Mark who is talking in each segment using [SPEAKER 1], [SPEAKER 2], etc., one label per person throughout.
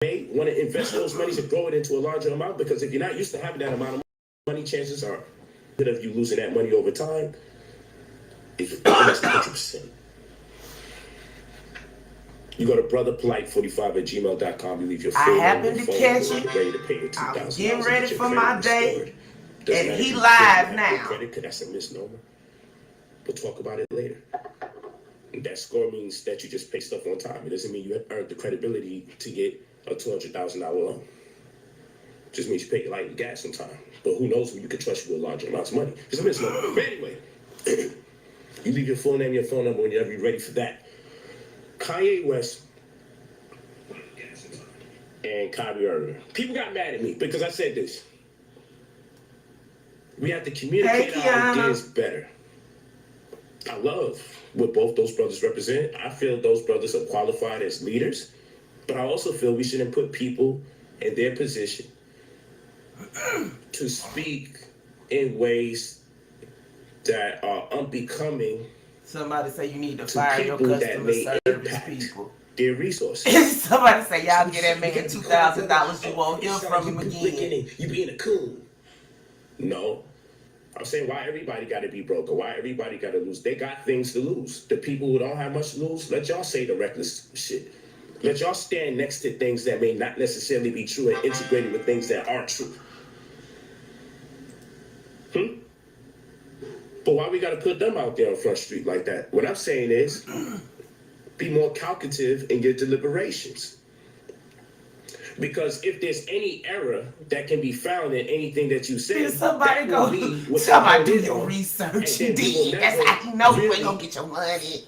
[SPEAKER 1] may want to invest those monies and grow it into a larger amount, because if you're not used to having that amount of money, chances are that of you losing that money over time is almost 100%. You go to brotherpolight45@gmail.com. You leave your phone
[SPEAKER 2] I
[SPEAKER 1] number,
[SPEAKER 2] happened to catch it.
[SPEAKER 1] ready to pay
[SPEAKER 2] I was
[SPEAKER 1] $2,000.
[SPEAKER 2] getting ready for my day, and he
[SPEAKER 1] live
[SPEAKER 2] live now.
[SPEAKER 1] Credit, because that's a misnomer. We'll talk about it later. That score means that you just pay stuff on time. It doesn't mean you have earned the credibility to get a $200,000 loan. It just means you pay your light and gas on time. But who knows when you can trust you with larger amounts of money. It's a misnomer. But anyway, you leave your full name, your phone number whenever you're ready for that. Kanye West and Kyrie Irving. People got mad at me because I said this. We have to communicate our ideas better. I love what both those brothers represent. I feel those brothers are qualified as leaders, but I also feel we shouldn't put people in their position to speak in ways that are unbecoming.
[SPEAKER 2] Somebody say you need to fire your customer service people.
[SPEAKER 1] Their resources.
[SPEAKER 2] Somebody say y'all get that man $2,000, you won't hear from him again.
[SPEAKER 1] You being a coon. No. I'm saying, why everybody got to be broke, or why everybody got to lose? They got things to lose. The people who don't have much to lose, let y'all say the reckless shit. Let y'all stand next to things that may not necessarily be true and integrated with things that aren't true. But why we got to put them out there on Front Street like that? What I'm saying is, be more calculative in your deliberations. Because if there's any error that can be found in anything that you say,
[SPEAKER 2] somebody do your research. That's how you know you ain't gonna get your money.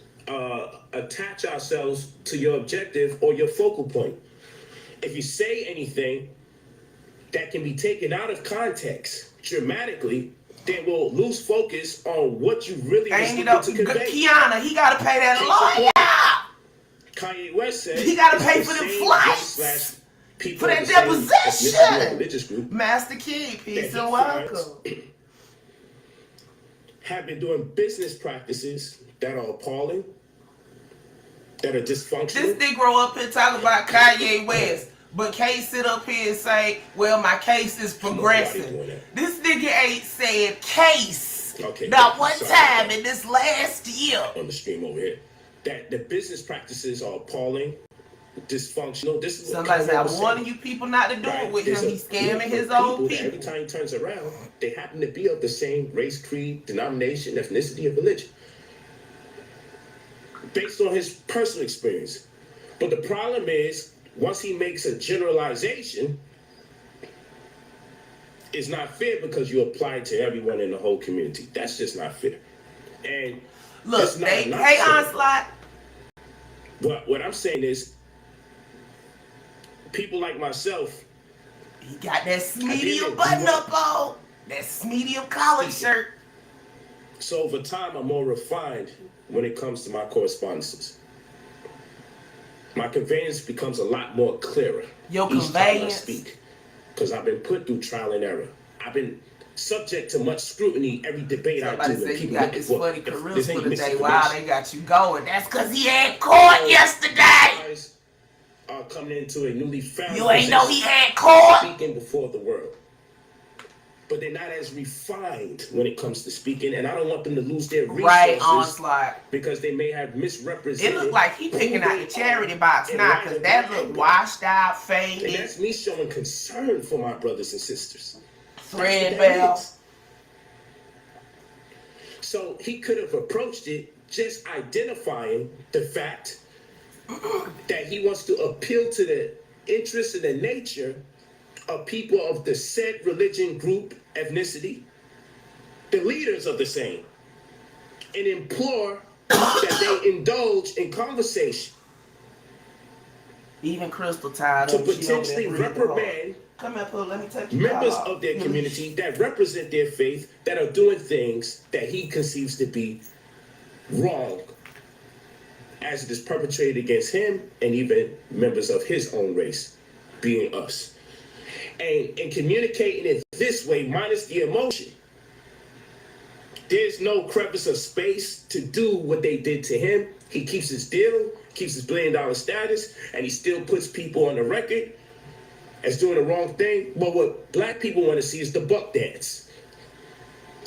[SPEAKER 1] Attach ourselves to your objective or your focal point. If you say anything that can be taken out of context dramatically, then we'll lose focus on what you really want to convey.
[SPEAKER 2] Kiana, he gotta pay that lawyer.
[SPEAKER 1] Kanye West said
[SPEAKER 2] he gotta pay for the flights. For that deposition.
[SPEAKER 1] Religious group,
[SPEAKER 2] Master Key, peace and welcome.
[SPEAKER 1] Have been doing business practices that are appalling, that are dysfunctional.
[SPEAKER 2] This Negro up here talking about Kanye West, but can't sit up here and say, well, my case is progressing. This nigga ain't said case.
[SPEAKER 1] Okay.
[SPEAKER 2] Not one time in this last year.
[SPEAKER 1] On the stream over here. That the business practices are appalling, dysfunctional. This is
[SPEAKER 2] somebody said, I'm warning you people not to do it with him. He's scamming his own people.
[SPEAKER 1] Every time he turns around, they happen to be of the same race, creed, denomination, ethnicity, or religion. Based on his personal experience. But the problem is, once he makes a generalization, it's not fair because you apply it to everyone in the whole community. That's just not fair. And
[SPEAKER 2] look, hey, Onslaught.
[SPEAKER 1] But what I'm saying is, people like myself,
[SPEAKER 2] he got that medium button up on, that medium collar shirt.
[SPEAKER 1] So over time, I'm more refined when it comes to my correspondences. My conveyance becomes a lot more clearer.
[SPEAKER 2] Your conveyance?
[SPEAKER 1] Speak, because I've been put through trial and error. I've been subject to much scrutiny every debate I do.
[SPEAKER 2] Somebody say you got this funny charisma today. Wow, they got you going. That's because he had court yesterday.
[SPEAKER 1] Are coming into a newly found
[SPEAKER 2] you ain't know he had court?
[SPEAKER 1] Speaking before the world. But they're not as refined when it comes to speaking, and I don't want them to lose their resources.
[SPEAKER 2] Right, Onslaught.
[SPEAKER 1] Because they may have misrepresented.
[SPEAKER 2] It looked like he picking out the charity box now, because that look washed out, faded.
[SPEAKER 1] And that's me showing concern for my brothers and sisters.
[SPEAKER 2] Thread bell.
[SPEAKER 1] So he could have approached it just identifying the fact that he wants to appeal to the interests and the nature of people of the said religion, group, ethnicity, the leaders of the same, and implore that they indulge in conversation.
[SPEAKER 2] Even Crystal tired
[SPEAKER 1] to potentially reprimand
[SPEAKER 2] come here, Pooh, let me take you
[SPEAKER 1] members of their community that represent their faith, that are doing things that he conceives to be wrong, as it is perpetrated against him and even members of his own race, being us. And communicating it this way, minus the emotion, there's no crevice of space to do what they did to him. He keeps his deal, keeps his $1 billion status, and he still puts people on the record as doing the wrong thing. But what black people want to see is the buck dance.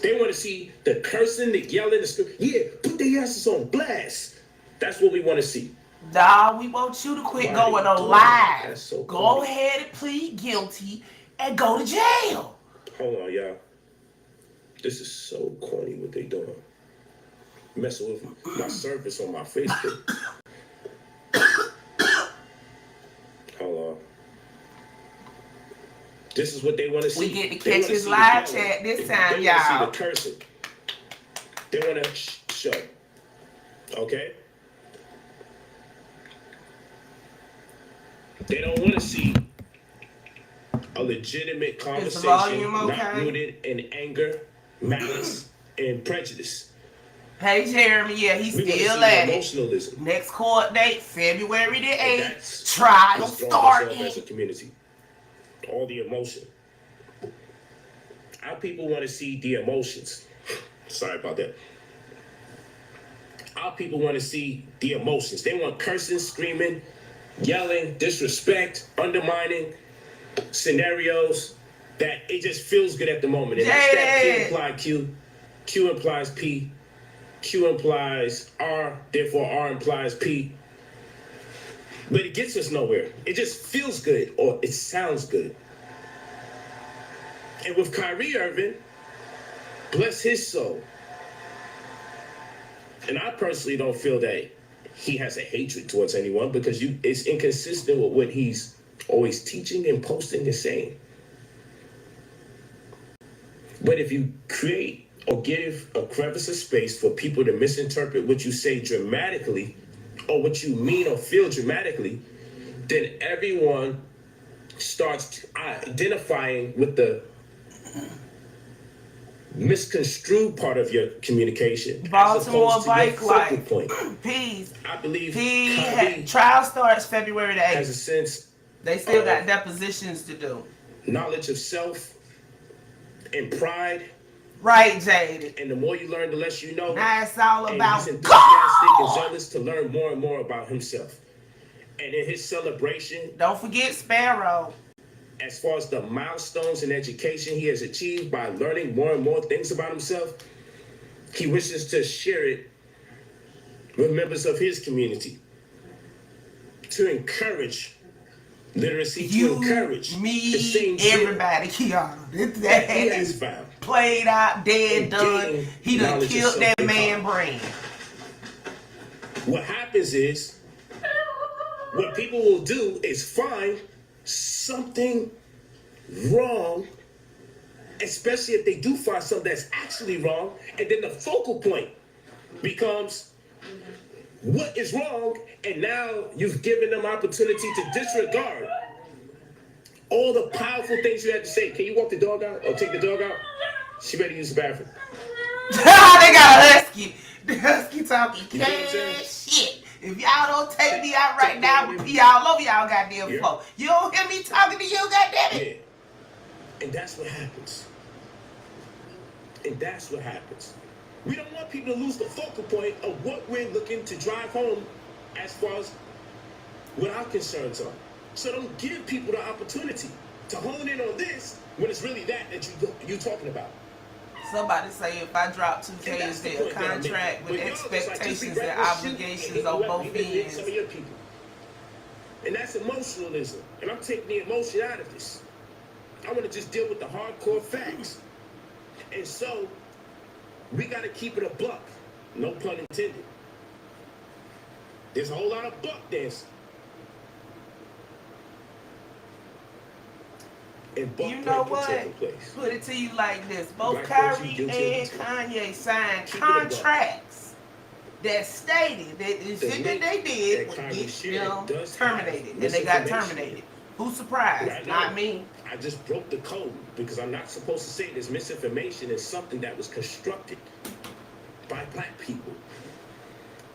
[SPEAKER 1] They want to see the cursing, the yelling, the screaming. Yeah, put their asses on blast. That's what we want to see.
[SPEAKER 2] Nah, we want you to quit
[SPEAKER 1] Why
[SPEAKER 2] going
[SPEAKER 1] they
[SPEAKER 2] on
[SPEAKER 1] doing
[SPEAKER 2] live.
[SPEAKER 1] that? That's so
[SPEAKER 2] Go
[SPEAKER 1] corny.
[SPEAKER 2] ahead and plead guilty and go to jail.
[SPEAKER 1] Hold on, y'all. This is so corny what they doing. Messing with my service on my Facebook. Hold on. This is what they want to see.
[SPEAKER 2] We get to catch his live chat this time,
[SPEAKER 1] they want to see
[SPEAKER 2] y'all.
[SPEAKER 1] the cursing. They want to show. Okay? They don't want to see a legitimate conversation
[SPEAKER 2] volume okay?
[SPEAKER 1] not rooted in anger, malice, and prejudice.
[SPEAKER 2] Hey, Jeremy, yeah, he's still at it. Next court date, February the 8th. Trial starting.
[SPEAKER 1] As a community. All the emotion. Our people want to see the emotions. Sorry about that. Our people want to see the emotions. They want cursing, screaming, yelling, disrespect, undermining scenarios that it just feels good at the moment. And that's that P implies Q, Q implies P, Q implies R, therefore R implies P. But it gets us nowhere. It just feels good or it sounds good. And with Kyrie Irving, bless his soul. And I personally don't feel that he has a hatred towards anyone because it's inconsistent with what he's always teaching and posting and saying. But if you create or give a crevice of space for people to misinterpret what you say dramatically or what you mean or feel dramatically, then everyone starts identifying with the misconstrued part of your communication.
[SPEAKER 2] Baltimore bike life.
[SPEAKER 1] Point.
[SPEAKER 2] Peace.
[SPEAKER 1] I believe
[SPEAKER 2] trial starts February the 8th.
[SPEAKER 1] Has a sense.
[SPEAKER 2] They still got depositions to do.
[SPEAKER 1] Knowledge of self and pride.
[SPEAKER 2] Right, Jaded.
[SPEAKER 1] And the more you learn, the less you know.
[SPEAKER 2] Now it's all about
[SPEAKER 1] he's enthusiastic and zealous to learn more and more about himself. And in his celebration,
[SPEAKER 2] don't forget Sparrow.
[SPEAKER 1] As far as the milestones in education he has achieved by learning more and more things about himself, he wishes to share it with members of his community to encourage literacy, to encourage
[SPEAKER 2] me,
[SPEAKER 1] the same
[SPEAKER 2] everybody, Kiana. That
[SPEAKER 1] he has found.
[SPEAKER 2] Played out, dead, done. He done killed that man brain.
[SPEAKER 1] What happens is, what people will do is find something wrong, especially if they do find something that's actually wrong, and then the focal point becomes what is wrong, and now you've given them opportunity to disregard all the powerful things you had to say. Can you walk the dog out or take the dog out? She better use the bathroom.
[SPEAKER 2] They got a husky. The husky talking shit. If y'all don't take me out right now, I'm pee all over y'all goddamn floor. You don't hear me talking to you, goddamn it.
[SPEAKER 1] Yeah. And that's what happens. And that's what happens. We don't want people to lose the focal point of what we're looking to drive home as far as what our concerns are. So don't give people the opportunity to hone in on this when it's really that you're talking about.
[SPEAKER 2] Somebody say if I drop 2K, is there a contract with expectations and obligations on both ends?
[SPEAKER 1] Some of your people. And that's emotionalism. And I'm taking the emotion out of this. I want to just deal with the hardcore facts. And so, we got to keep it a buck. No pun intended. There's a whole lot of buck dancing.
[SPEAKER 2] You know what? Put it to you like this. Both Kyrie and Kanye signed contracts that stated that the shit that they did would get them terminated. And they got terminated. Who's surprised? Not me.
[SPEAKER 1] I just broke the code because I'm not supposed to say this. Misinformation is something that was constructed by black people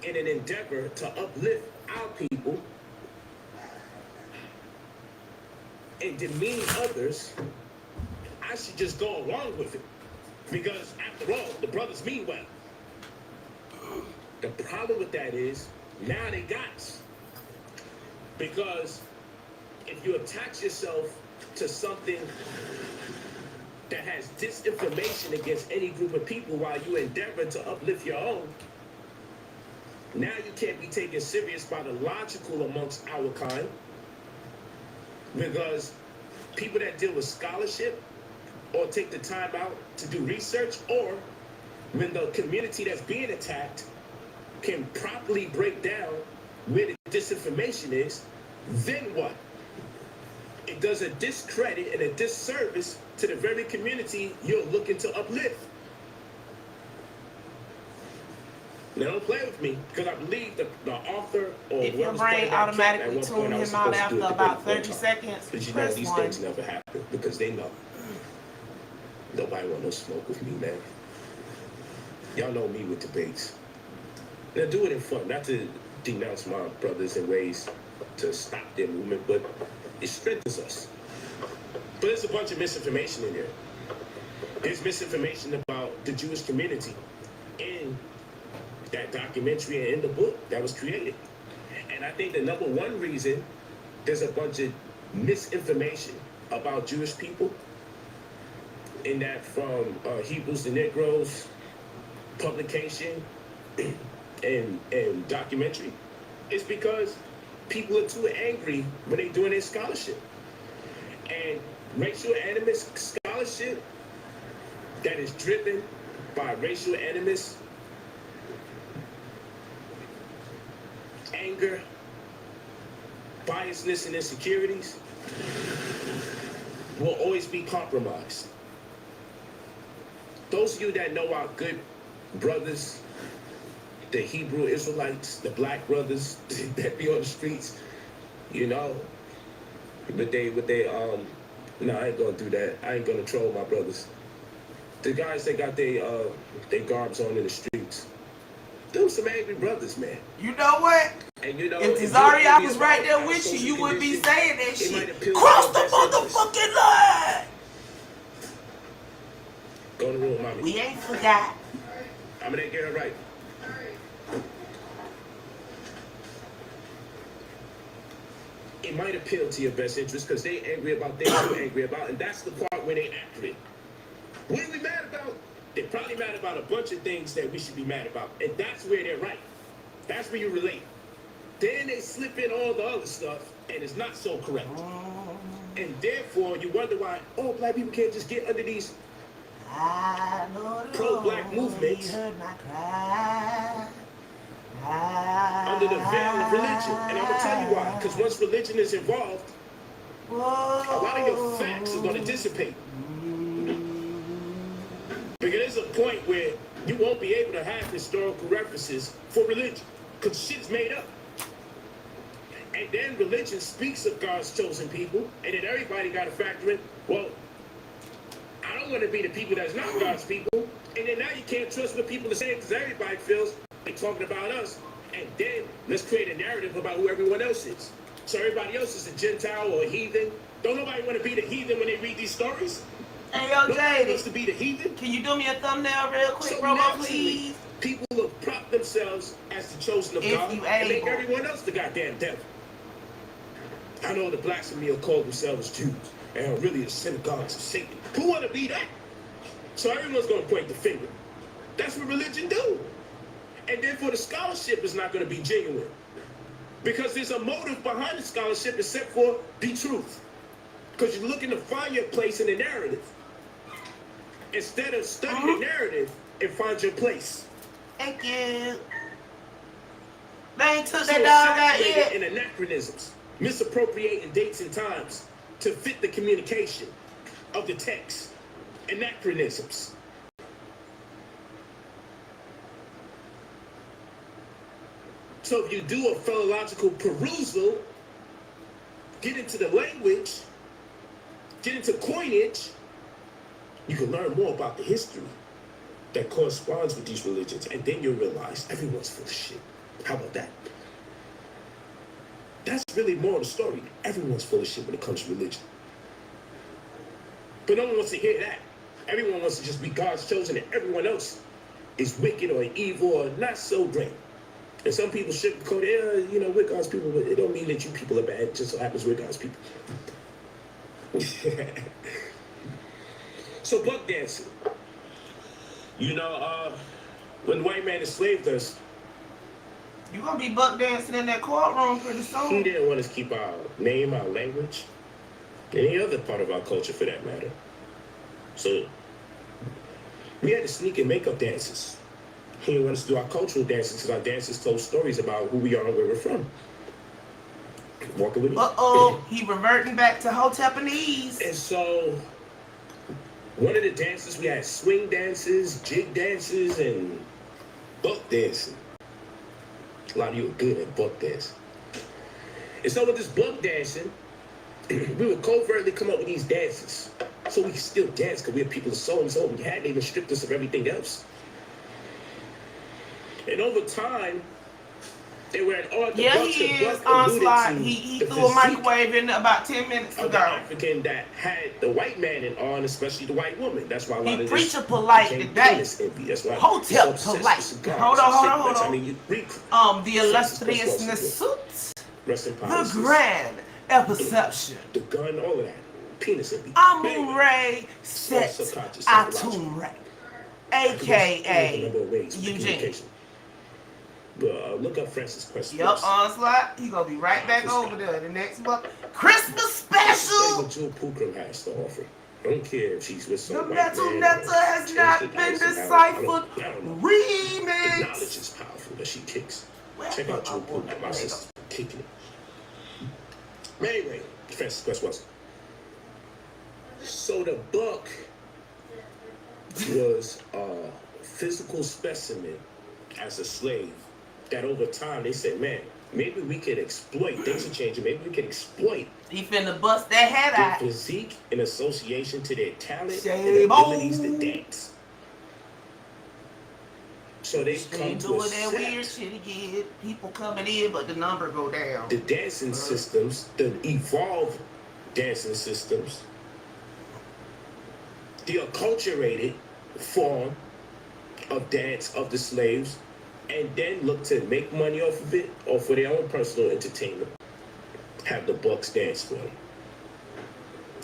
[SPEAKER 1] in an endeavor to uplift our people and demean others. I should just go along with it because after all, the brothers mean well. The problem with that is now they got us because if you attach yourself to something that has disinformation against any group of people while you endeavor to uplift your own, now you can't be taken serious by the logical amongst our kind, because people that deal with scholarship or take the time out to do research, or when the community that's being attacked can properly break down where the disinformation is, then what? It does a discredit and a disservice to the very community you're looking to uplift. Now don't play with me, because I believe the author or
[SPEAKER 2] if your brain automatically tune him out after about 30 seconds,
[SPEAKER 1] but you know these things never happen, because they know nobody want no smoke with me, man. Y'all know me with debates. Now do it in fun, not to denounce my brothers in ways to stop their movement, but it strengthens us. But there's a bunch of misinformation in there. There's misinformation about the Jewish community in that documentary and in the book that was created. And I think the number one reason there's a bunch of misinformation about Jewish people, in that from Hebrews to Negroes publication and documentary, is because people are too angry when they're doing their scholarship. And racial animus scholarship that is driven by racial animus, anger, biasness, and insecurities will always be compromised. Those of you that know our good brothers, the Hebrew Israelites, the black brothers that be on the streets, you know, but no, I ain't gonna do that. I ain't gonna troll my brothers. The guys that got their garbs on in the streets, them some angry brothers, man.
[SPEAKER 2] You know what?
[SPEAKER 1] And you know,
[SPEAKER 2] if Tazariak was right there with you, you would be saying that shit. Cross the motherfucking line!
[SPEAKER 1] Go in the room, mommy.
[SPEAKER 2] We ain't forgot.
[SPEAKER 1] I'm gonna get her right. It might appeal to your best interest because they angry about things you're angry about, and that's the part where they accurate. What are we mad about? They're probably mad about a bunch of things that we should be mad about, and that's where they're right. That's where you relate. Then they slip in all the other stuff, and it's not so correct. And therefore, you wonder why, black people can't just get under these pro-black movements under the veil of religion. And I'm going to tell you why. Because once religion is involved, a lot of your facts are going to dissipate. Because there's a point where you won't be able to have historical references for religion, because shit's made up. And then religion speaks of God's chosen people, and then everybody got to factor in, well, I don't want to be the people that's not God's people. And then now you can't trust what people are saying, because everybody feels they're talking about us. And then let's create a narrative about who everyone else is. So everybody else is a Gentile or a heathen. Don't nobody want to be the heathen when they read these stories?
[SPEAKER 2] Hey, yo,
[SPEAKER 1] Nobody wants to be the heathen.
[SPEAKER 2] Can you do me a thumbnail real quick,
[SPEAKER 1] so
[SPEAKER 2] Robo, please?
[SPEAKER 1] People will prop themselves as the chosen of God and make everyone else the goddamn devil. I know the blacks in me will call themselves Jews and are really the synagogues of Satan. Who want to be that? So everyone's going to point the finger. That's what religion do. And therefore the scholarship is not going to be genuine. Because there's a motive behind the scholarship except for the truth. Because you're looking to find your place in the narrative. Instead of studying the narrative and find your place.
[SPEAKER 2] Thank you. They ain't took that dog out yet.
[SPEAKER 1] In anachronisms, misappropriating dates and times to fit the communication of the text. Anachronisms. So if you do a philological perusal, get into the language, get into coinage, you can learn more about the history that corresponds with these religions, and then you'll realize everyone's full of shit. How about that? That's really more of the story. Everyone's full of shit when it comes to religion. But no one wants to hear that. Everyone wants to just be God's chosen, and everyone else is wicked or evil or not so great. And some people sugarcoat it, you know, we're God's people, but it don't mean that you people are bad. It just so happens we're God's people. So buck dancing. You know, when the white man enslaved us,
[SPEAKER 2] you're going to be buck dancing in that courtroom pretty soon.
[SPEAKER 1] He didn't want us to keep our name, our language, any other part of our culture for that matter. So we had to sneak and make up dances. He didn't want us to do our cultural dances because our dances told stories about who we are and where we're from. Walking with me.
[SPEAKER 2] Uh-oh, he reverting back to Hotepanese.
[SPEAKER 1] And so one of the dances, we had swing dances, jig dances, and buck dancing. A lot of you are good at buck dancing. And so with this buck dancing, we would covertly come up with these dances so we could still dance because we are people of soul and soul. We hadn't even stripped us of everything else. And over time, they were at all the bucks.
[SPEAKER 2] He is onslaught. He threw a microwave in about 10 minutes ago.
[SPEAKER 1] The African that had the white man in on, especially the white woman. That's why a lot of this
[SPEAKER 2] preacher Polight today.
[SPEAKER 1] That's why
[SPEAKER 2] Hotel Polight. Hold on.
[SPEAKER 1] I mean,
[SPEAKER 2] the illustriousness suits. The grand perception.
[SPEAKER 1] The gun, all of that. Penis envy.
[SPEAKER 2] Amun Ray set Atum Ray. A.K.A. Eugene.
[SPEAKER 1] Look up Francis Quest.
[SPEAKER 2] Yup, onslaught. He gonna be right back over there the next month. Christmas special.
[SPEAKER 1] What Jewel Pookrum has to offer. I don't care if she's with some
[SPEAKER 2] The
[SPEAKER 1] white
[SPEAKER 2] metal
[SPEAKER 1] man
[SPEAKER 2] netta has not been deciphered. Remix.
[SPEAKER 1] The knowledge is powerful, but she kicks. Check out Jewel Pookrum. My sister's kicking it. But anyway, Francis Quest was. So the buck was a physical specimen as a slave that over time they said, man, maybe we could exploit, things are changing, maybe we could exploit.
[SPEAKER 2] He finna bust that head out.
[SPEAKER 1] Their physique in association to their talent and abilities to dance. So they come to
[SPEAKER 2] doing that weird shit again. People coming in, but the number go down.
[SPEAKER 1] The dancing systems, the evolved dancing systems, the acculturated form of dance of the slaves, and then look to make money off of it or for their own personal entertainment. Have the bucks dance for them.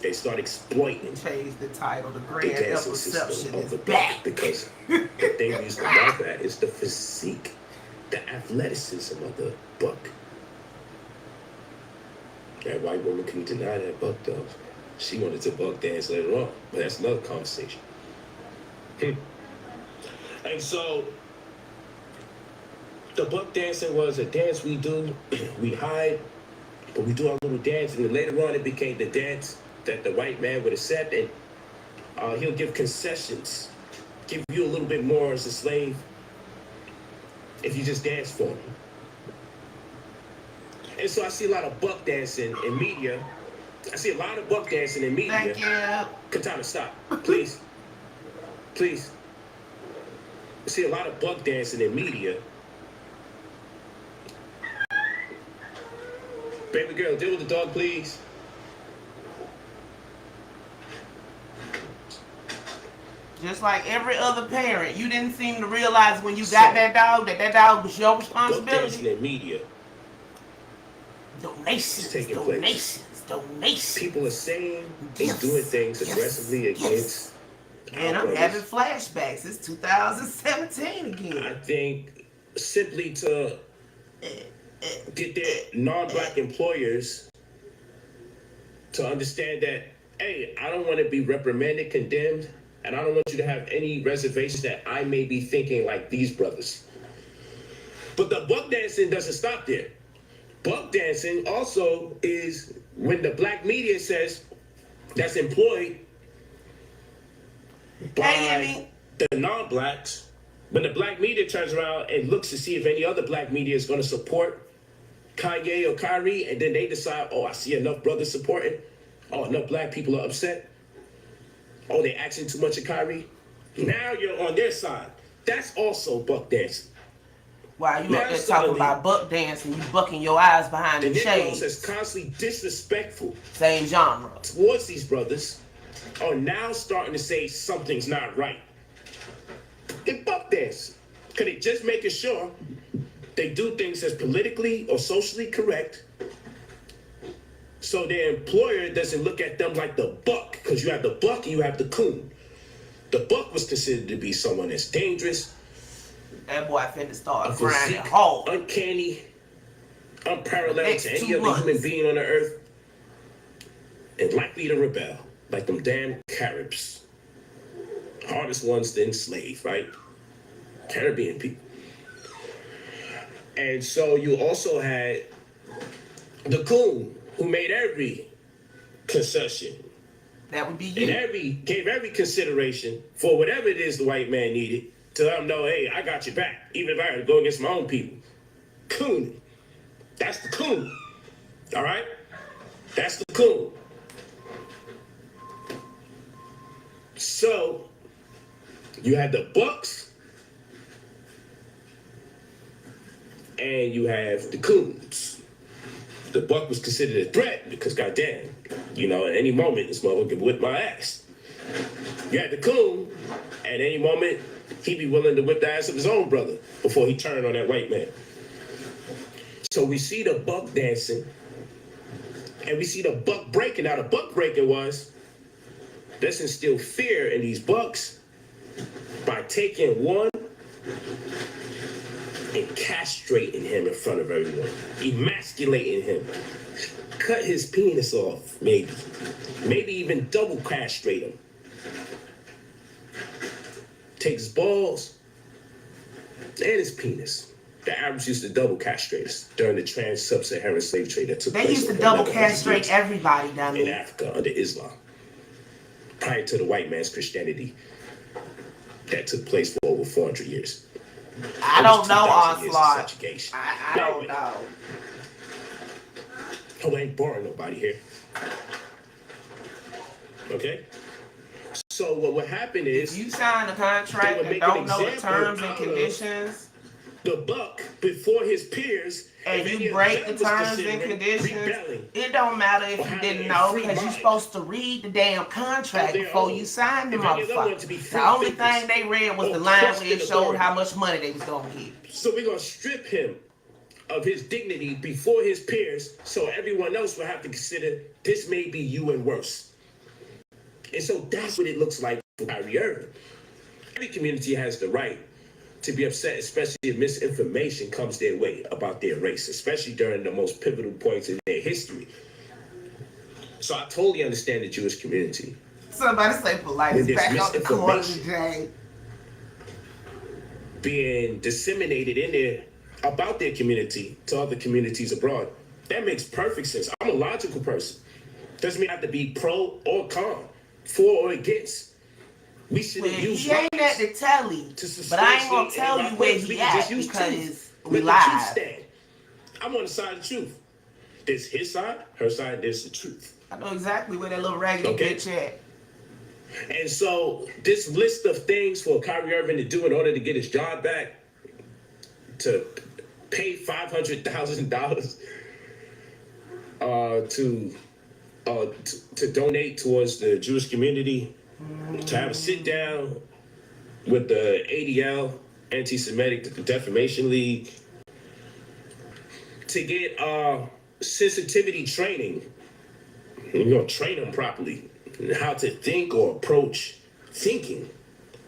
[SPEAKER 1] They start exploiting.
[SPEAKER 2] Change the title. The grand perception
[SPEAKER 1] of the
[SPEAKER 2] back.
[SPEAKER 1] Because the thing we used to love at is the physique, the athleticism of the buck. That white woman couldn't deny that buck though. She wanted to buck dance later on, but that's another conversation. And so the buck dancing was a dance we do. We hide, but we do our little dance, and then later on it became the dance that the white man would accept, and he'll give concessions, give you a little bit more as a slave if you just dance for him. And so I see a lot of buck dancing in media.
[SPEAKER 2] Thank you.
[SPEAKER 1] Katana, stop, please. Please. I see a lot of buck dancing in media. Baby girl, deal with the dog, please.
[SPEAKER 2] Just like every other parent, you didn't seem to realize when you got that dog was your responsibility.
[SPEAKER 1] Buck dancing in media.
[SPEAKER 2] Donations.
[SPEAKER 1] People are saying and doing things aggressively against.
[SPEAKER 2] And I'm having flashbacks. It's 2017 again.
[SPEAKER 1] I think simply to get their non-black employers to understand that, hey, I don't want to be reprimanded, condemned, and I don't want you to have any reservations that I may be thinking like these brothers. But the buck dancing doesn't stop there. Buck dancing also is when the black media says that's employed by the non-blacks, when the black media turns around and looks to see if any other black media is going to support Kanye or Kyrie, and then they decide, oh, I see enough brothers supporting, oh, enough black people are upset, oh, they're asking too much of Kyrie. Now you're on their side. That's also buck dancing.
[SPEAKER 2] Wow, you up there talking about buck dancing, you bucking your eyes behind the shades.
[SPEAKER 1] The that's constantly disrespectful.
[SPEAKER 2] Same genre.
[SPEAKER 1] Towards these brothers are now starting to say something's not right. They buck dance. Because they just making sure They do things that's politically or socially correct, so their employer doesn't look at them like the buck, because you have the buck and you have the coon. The buck was considered to be someone that's dangerous.
[SPEAKER 2] That boy finna start grinding hard.
[SPEAKER 1] Uncanny, unparalleled to any other human being on the earth, and likely to rebel, like them damn Caribs. Hardest ones to enslave, right? Caribbean people. And so you also had the coon, who made every concession.
[SPEAKER 2] That would be you.
[SPEAKER 1] And gave every consideration for whatever it is the white man needed to let him know, hey, I got your back, even if I had to go against my own people. Coon. That's the coon. All right? That's the coon. So, you had the bucks, and you have the coons. The buck was considered a threat because, goddamn, you know, at any moment, this motherfucker could whip my ass. You had the coon, at any moment, he'd be willing to whip the ass of his own brother before he turned on that white man. So we see the buck dancing, and we see the buck breaking. Now, the buck breaking was, let's instill fear in these bucks by taking one and castrating him in front of everyone, emasculating him, cut his penis off, maybe even double castrate him. Take his balls and his penis. The Arabs used to double castrate us during the trans-sub-Saharan slave trade that took place.
[SPEAKER 2] They used to double castrate everybody down there
[SPEAKER 1] in Africa under Islam, prior to the white man's Christianity that took place for over 400 years.
[SPEAKER 2] I don't know, Onslaught. I don't know.
[SPEAKER 1] Oh, I ain't boring nobody here. Okay? So what happened is,
[SPEAKER 2] if you sign a contract and don't know the terms and conditions,
[SPEAKER 1] the buck before his peers,
[SPEAKER 2] and you break the terms and conditions, it don't matter if you didn't know, because you're supposed to read the damn contract before you sign the motherfucker. The only thing they read was the line where it showed how much money they was gonna get.
[SPEAKER 1] So we're gonna strip him of his dignity before his peers, so everyone else will have to consider this may be you and worse. And so that's what it looks like for Kyrie Irving. Every community has the right to be upset, especially if misinformation comes their way about their race, especially during the most pivotal points in their history. So I totally understand the Jewish community.
[SPEAKER 2] Somebody say Polight is back on the corner today.
[SPEAKER 1] Being disseminated in there about their community to other communities abroad. That makes perfect sense. I'm a logical person. Doesn't mean I have to be pro or con, for or against. We shouldn't use
[SPEAKER 2] he ain't at the telly, but I ain't gonna tell you where he at because we live.
[SPEAKER 1] I'm on the side of the truth. There's his side, her side, there's the truth.
[SPEAKER 2] I know exactly where that little raggedy bitch at.
[SPEAKER 1] And so this list of things for Kyrie Irving to do in order to get his job back, to pay $500,000 to donate towards the Jewish community, to have a sit down with the ADL, Anti-Semitic Defamation League, to get sensitivity training. You're gonna train them properly how to think or approach thinking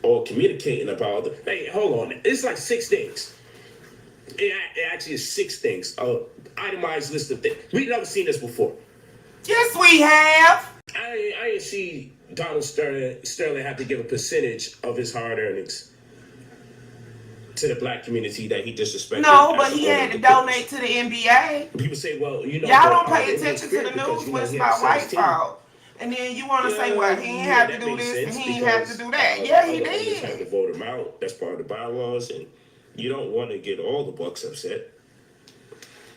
[SPEAKER 1] or communicating about. Hey, hold on, it's like 6 things. It actually is 6 things. Itemized list of things. We've never seen this before.
[SPEAKER 2] Yes, we have.
[SPEAKER 1] I ain't see Donald Sterling have to give a percentage of his hard earnings to the black community that he disrespected.
[SPEAKER 2] No, but he had to donate to the NBA.
[SPEAKER 1] People say, well, you know,
[SPEAKER 2] y'all don't pay attention to the news when it's about white folk. And then you want to say, well, he ain't have to do this and he ain't have to do that. Yeah, he did.
[SPEAKER 1] Have to vote him out. That's part of the bylaws, and you don't want to get all the Bucks upset.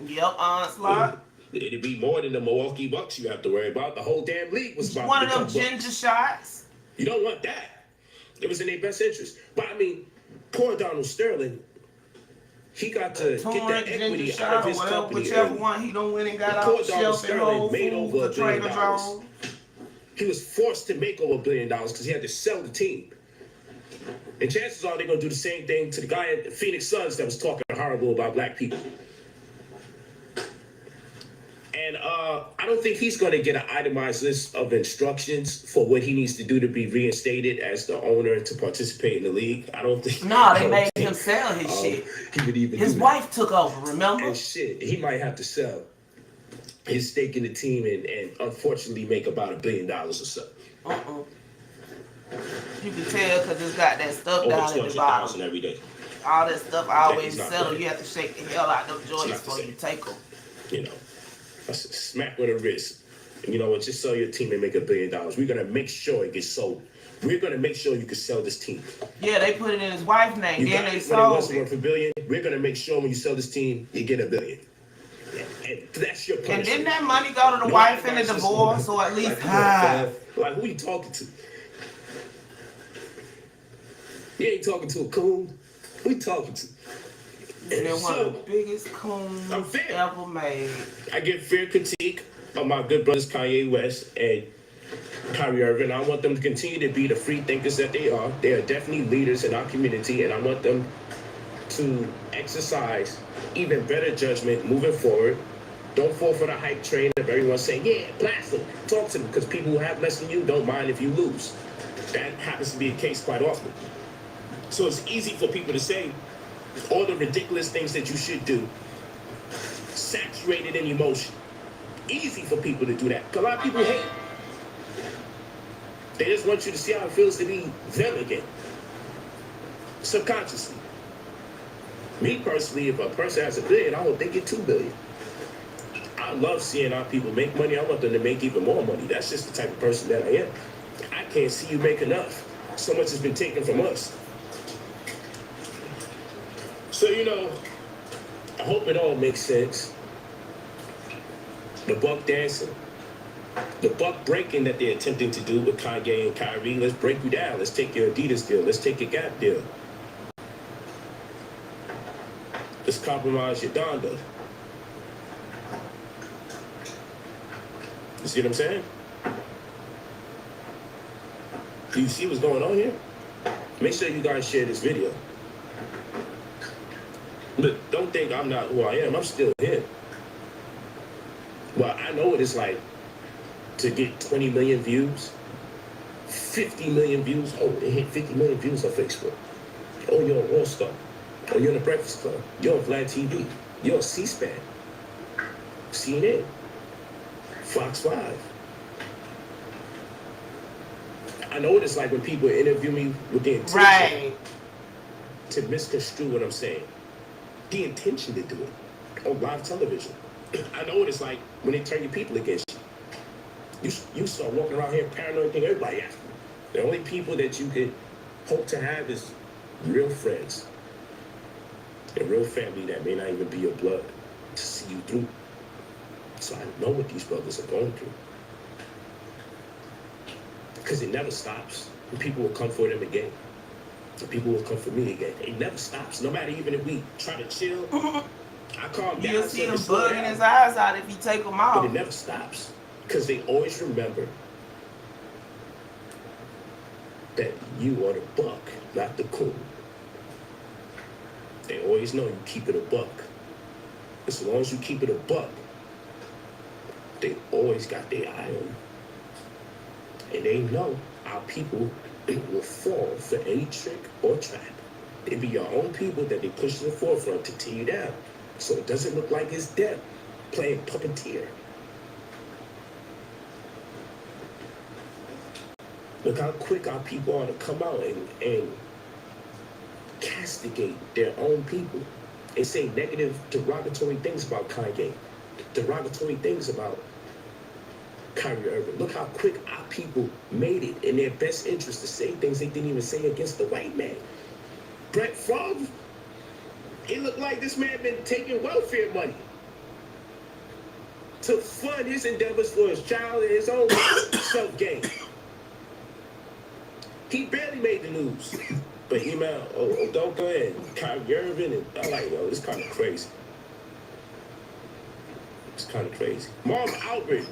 [SPEAKER 2] Yep, Onslaught.
[SPEAKER 1] It'd be more than the Milwaukee Bucks you have to worry about. The whole damn league was about
[SPEAKER 2] one of them ginger shots.
[SPEAKER 1] You don't want that. It was in their best interest. But I mean, poor Donald Sterling, he got to get that equity out of his company.
[SPEAKER 2] Whichever one he don't win and got out shelf and Whole
[SPEAKER 1] made
[SPEAKER 2] Foods,
[SPEAKER 1] over
[SPEAKER 2] the
[SPEAKER 1] $1 billion.
[SPEAKER 2] Trader Joe's.
[SPEAKER 1] He was forced to make over $1 billion because he had to sell the team. And chances are they're going to do the same thing to the guy at the Phoenix Suns that was talking horrible about black people. And I don't think he's going to get an itemized list of instructions for what he needs to do to be reinstated as the owner to participate in the league. I don't think.
[SPEAKER 2] No, they made him sell his shit.
[SPEAKER 1] He would even
[SPEAKER 2] his wife took over, remember?
[SPEAKER 1] And shit, he might have to sell his stake in the team and unfortunately make about $1 billion or so.
[SPEAKER 2] You can tell because it's got that stuff down at the bottom.
[SPEAKER 1] Every day.
[SPEAKER 2] All that stuff always settle. You have to shake the hell out of them joints before you take them.
[SPEAKER 1] You know, a smack with a wrist. And you know what? Just sell your team and make $1 billion. We're gonna make sure it gets sold. We're gonna make sure you can sell this team. Yeah,
[SPEAKER 2] they put it in his wife's name. Then they sold it.
[SPEAKER 1] When it was worth $1 billion, we're gonna make sure when you sell this team, you get $1 billion. And that's your punishment.
[SPEAKER 2] And didn't that money go to the wife in the divorce, or at least half?
[SPEAKER 1] Like who you talking to? You ain't talking to a coon. Who you talking to?
[SPEAKER 2] And they're one of the biggest coons ever made.
[SPEAKER 1] I give fair critique of my good brothers Kanye West and Kyrie Irving. I want them to continue to be the free thinkers that they are. They are definitely leaders in our community, and I want them to exercise even better judgment moving forward. Don't fall for the hype train of everyone saying, yeah, blast them, talk to them, because people who have less than you don't mind if you lose. That happens to be the case quite often. So it's easy for people to say all the ridiculous things that you should do, saturated in emotion. Easy for people to do that. Because a lot of people hate. They just want you to see how it feels to be them again. Subconsciously. Me personally, if a person has $1 billion, I hope they get $2 billion. I love seeing our people make money. I want them to make even more money. That's just the type of person that I am. I can't see you make enough. So much has been taken from us. So, you know, I hope it all makes sense. The buck dancing, the buck breaking that they're attempting to do with Kanye and Kyrie. Let's break you down. Let's take your Adidas deal. Let's take your Gap deal. Let's compromise your Donda. You see what I'm saying? Do you see what's going on here? Make sure you guys share this video. But don't think I'm not who I am. I'm still here. Well, I know what it's like to get 20 million views, 50 million views. Oh, they hit 50 million views on Facebook. Oh, you're on All Star. Oh, you're on the Breakfast Club. You're on Vlad TV. You're on C-SPAN. CNN. Fox 5. I know what it's like when people interview me with the intention to misconstrue what I'm saying. The intention to do it on live television. I know what it's like when they turn your people against you. You start walking around here paranoid, thinking everybody after you. The only people that you could hope to have is real friends. A real family that may not even be your blood to see you through. So I know what these brothers are going through. Because it never stops. And people will come for them again. And people will come for me again. It never stops. No matter even if we try to chill, I calm down.
[SPEAKER 2] You'll see him bugging his eyes out if you take them off.
[SPEAKER 1] But it never stops. Because they always remember that you are the buck, not the coon. They always know you keep it a buck. As long as you keep it a buck, they always got their eye on you. And they know our people will fall for any trick or trap. They be your own people that they push to the forefront to tear you down. So it doesn't look like it's them playing puppeteer. Look how quick our people are to come out and castigate their own people and say negative, derogatory things about Kanye, derogatory things about Kyrie Irving. Look how quick our people made it in their best interest to say things they didn't even say against the white man. Brett Favre, it looked like this man been taking welfare money to fund his endeavors for his child and his own self-gain. He barely made the news. But email, Odoka and Kyrie Irving, and I'm like, yo, it's kind of crazy. It's kind of crazy. Marv Albert,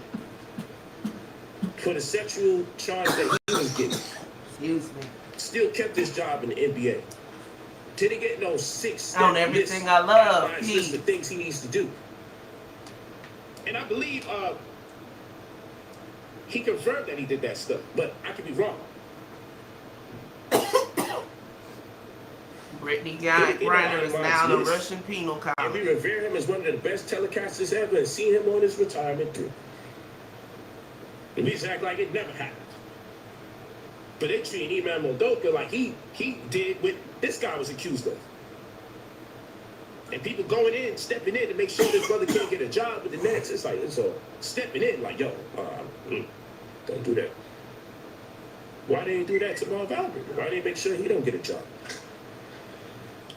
[SPEAKER 1] for the sexual charge that he was getting,
[SPEAKER 2] excuse me,
[SPEAKER 1] still kept his job in the NBA. Didn't get no 6
[SPEAKER 2] on everything I love.
[SPEAKER 1] List of things he needs to do. And I believe he confirmed that he did that stuff, but I could be wrong.
[SPEAKER 2] Brittany Griner is now in a Russian penal colony.
[SPEAKER 1] And we revere him as one of the best telecasters ever and seen him on his retirement through. And we just act like it never happened. But they treat Iman Moldoka like he did what this guy was accused of. And people going in, stepping in to make sure this brother can't get a job with the Nets. It's like, it's all stepping in like, yo, don't do that. Why they didn't do that to Marv Albert? Why didn't they make sure he don't get a job?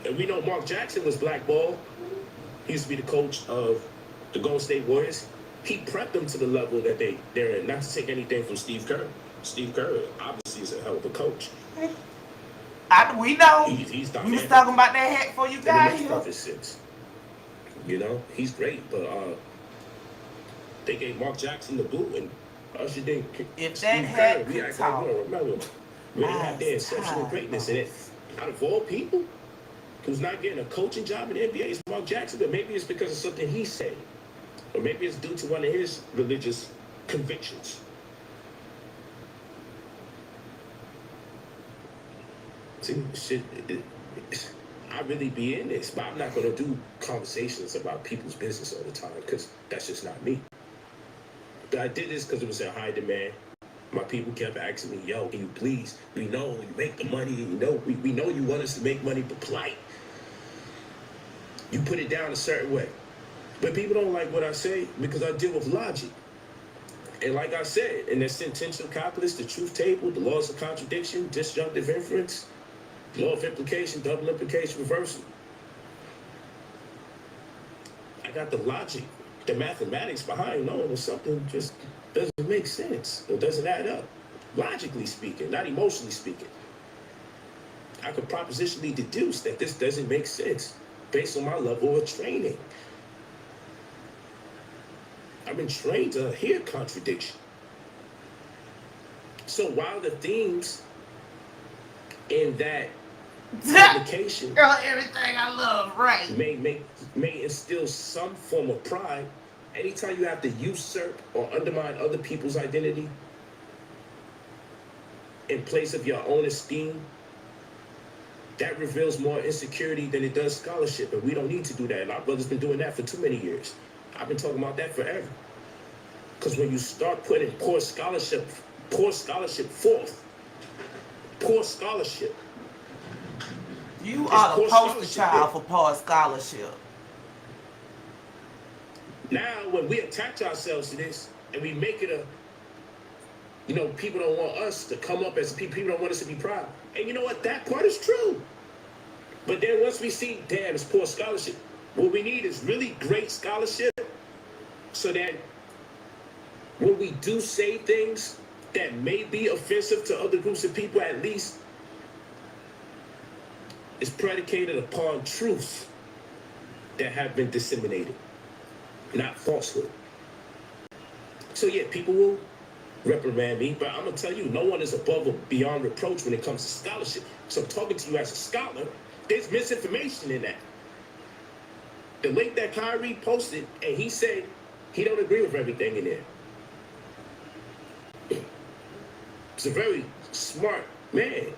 [SPEAKER 1] And we know Mark Jackson was blackballed. He used to be the coach of the Golden State Warriors. He prepped them to the level that they're in. Not to take anything from Steve Kerr. Steve Kerr obviously is a hell of a coach.
[SPEAKER 2] We know.
[SPEAKER 1] He's
[SPEAKER 2] we was talking about that hat before you got here.
[SPEAKER 1] You know, he's great, but they gave Mark Jackson the boot and Usher did.
[SPEAKER 2] If that hat
[SPEAKER 1] we act like, remember, we had their exceptional greatness in it. Out of all people who's not getting a coaching job in the NBA is Mark Jackson, but maybe it's because of something he said. Or maybe it's due to one of his religious convictions. See, shit, I really be in this, but I'm not going to do conversations about people's business all the time because that's just not me. But I did this because it was in high demand. My people kept asking me, yo, can you please, we know you make the money, you know, we know you want us to make money, but Polight, you put it down a certain way. But people don't like what I say because I deal with logic. And like I said, in that sentential calculus, the truth table, the laws of contradiction, disjunctive inference, law of implication, double implication, reversal. I got the logic, the mathematics behind knowing when something just doesn't make sense or doesn't add up. Logically speaking, not emotionally speaking. I could propositionally deduce that this doesn't make sense based on my level of training. I've been trained to hear contradiction. So while the themes in that application
[SPEAKER 2] everything I love, right,
[SPEAKER 1] may instill some form of pride, anytime you have to usurp or undermine other people's identity in place of your own esteem, that reveals more insecurity than it does scholarship, and we don't need to do that. And our brother's been doing that for too many years. I've been talking about that forever. Because when you start putting poor scholarship forth, poor scholarship.
[SPEAKER 2] You are the poster child for poor scholarship.
[SPEAKER 1] Now, when we attach ourselves to this and we make it people don't want us to come up as people don't want us to be proud. And you know what? That part is true. But then once we see, damn, it's poor scholarship, what we need is really great scholarship so that when we do say things that may be offensive to other groups of people, at least it's predicated upon truths that have been disseminated, not falsehood. So yeah, people will reprimand me, but I'm gonna tell you, no one is above or beyond reproach when it comes to scholarship. So I'm talking to you as a scholar, there's misinformation in that. The link that Kyrie posted, and he said he don't agree with everything in there. He's a very smart man.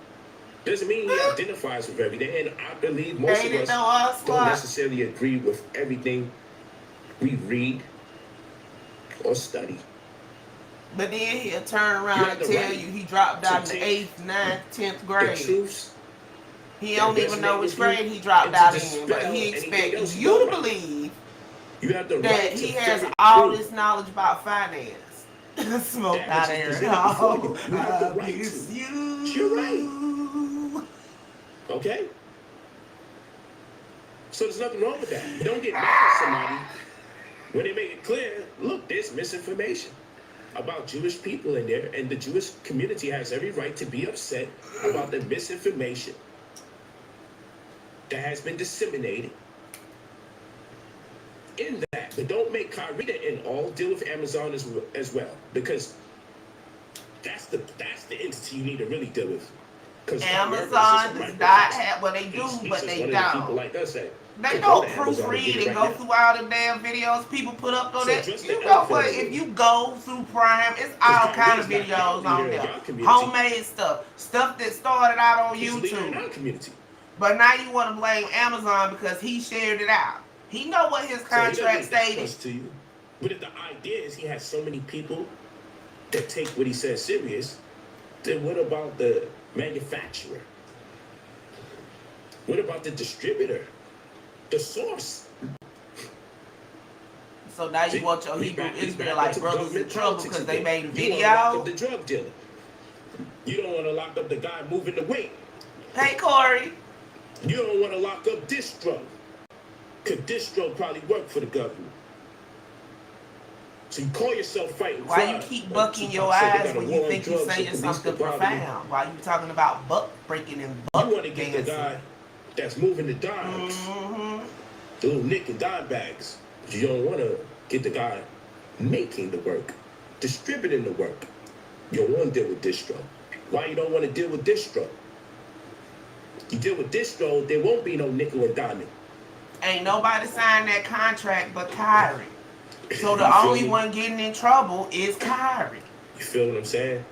[SPEAKER 1] Doesn't mean he identifies with everything, and I believe most of us don't necessarily agree with everything we read or study.
[SPEAKER 2] But then he'll turn around and tell you he dropped out in the 8th, 9th, 10th grade.
[SPEAKER 1] The truths,
[SPEAKER 2] he don't even know which grade he dropped out in, but he expects you to believe that he has all this knowledge about finance. Smoke out there.
[SPEAKER 1] You're right. Okay? So there's nothing wrong with that. You don't get mad at somebody when they make it clear, look, there's misinformation about Jewish people in there, and the Jewish community has every right to be upset about the misinformation that has been disseminated in that. But don't make Kyrie the end all. Deal with Amazon as well, because that's the entity you need to really deal with.
[SPEAKER 2] Amazon does not have, well, they do, but they don't.
[SPEAKER 1] People like us say,
[SPEAKER 2] they don't proofread and go through all the damn videos people put up on that. You know what? If you go through Prime, it's all kind of videos on there. Homemade stuff that started out on YouTube. But now you want to blame Amazon because he shared it out. He know what his contract stated.
[SPEAKER 1] But if the idea is he has so many people that take what he says serious, then what about the manufacturer? What about the distributor? The source?
[SPEAKER 2] So now you want your Hebrew Israelite brothers in trouble because they made a video?
[SPEAKER 1] You want to lock up the drug dealer. You don't want to lock up the guy moving the weight.
[SPEAKER 2] Hey, Corey.
[SPEAKER 1] You don't want to lock up this drug. Because this drug probably worked for the government. So you call yourself fighting
[SPEAKER 2] crime. Why you keep bucking your eyes when you think you're saying something profound? Why you talking about buck breaking and buck
[SPEAKER 1] You want to get the guy that's moving the dimes. The little nick and dime bags. You don't want to get the guy making the work, distributing the work. You don't want to deal with distro. Why you don't want to deal with distro? You deal with distro, there won't be no nickel and diamond. Ain't
[SPEAKER 2] nobody signed that contract but Kyrie. So the only one getting in trouble is Kyrie.
[SPEAKER 1] You feel what I'm saying?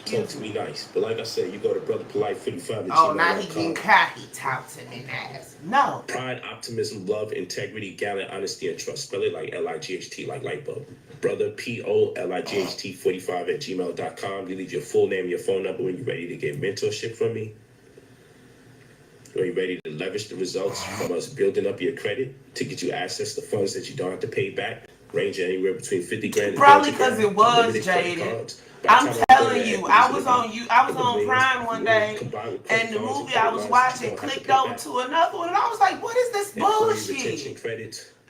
[SPEAKER 1] Talk to me nice. But like I said, you go to Brother Polight 55.
[SPEAKER 2] Oh, now he getting cocky. Talk to me nice. No.
[SPEAKER 1] Pride, optimism, love, integrity, gallant, honesty, and trust. Spell it like L-I-G-H-T, like light bulb. Brother, Polight 45 at gmail.com. You leave your full name, your phone number when you're ready to get mentorship from me. Are you ready to leverage the results from us building up your credit to get you access to funds that you don't have to pay back, ranging anywhere between 50 grand and
[SPEAKER 2] probably because it was jaded. I'm telling you, I was on Prime one day, and the movie I was watching clicked over to another one, and I was like, what is this bullshit?